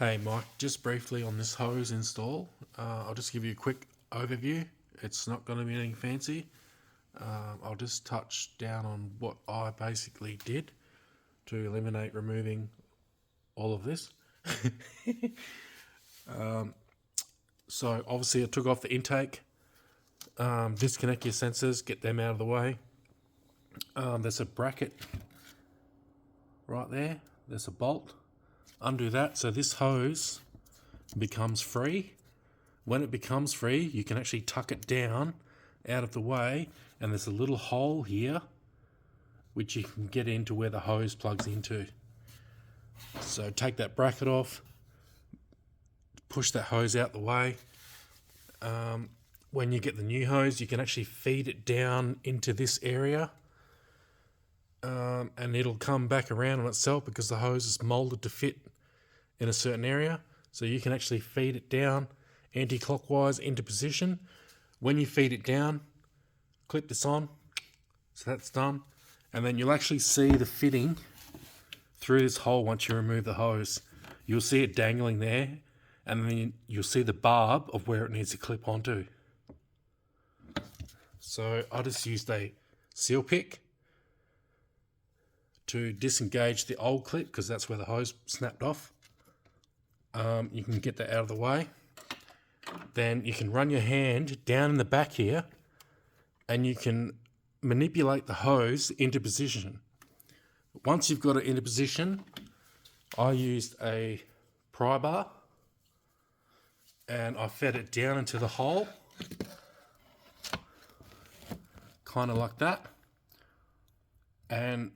Hey Mike, just briefly on this hose install, I'll just give you a quick overview. It's not going to be anything fancy. I'll just touch down on what I basically did to eliminate removing all of this. So obviously I took off the intake, disconnect your sensors, get them out of the way. There's a bracket right there, there's a bolt. Undo that so this hose becomes free. When it becomes free, you can actually tuck it down out of the way, and there's a little hole here which you can get into where the hose plugs into. So take that bracket off, push that hose out the way. When you get the new hose, you can actually feed it down into this area, and it'll come back around on itself because the hose is molded to fit in a certain area. So you can actually feed it down anti-clockwise into position. When you feed it down, clip this on, so that's done, and then you'll actually see the fitting through this hole. Once you remove the hose, you'll see it dangling there, and then you'll see the barb of where it needs to clip onto. So I just used a seal pick to disengage the old clip because that's where the hose snapped off. You can get that out of the way. Then you can run your hand down in the back here and you can manipulate the hose into position. Once you've got it into position, I used a pry bar and I fed it down into the hole, kind of like that. And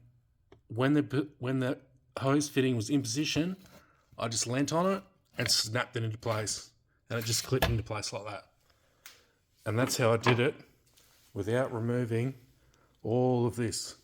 when the hose fitting was in position, I just leant on it and snapped it into place, and it just clipped into place like that. And that's how I did it without removing all of this.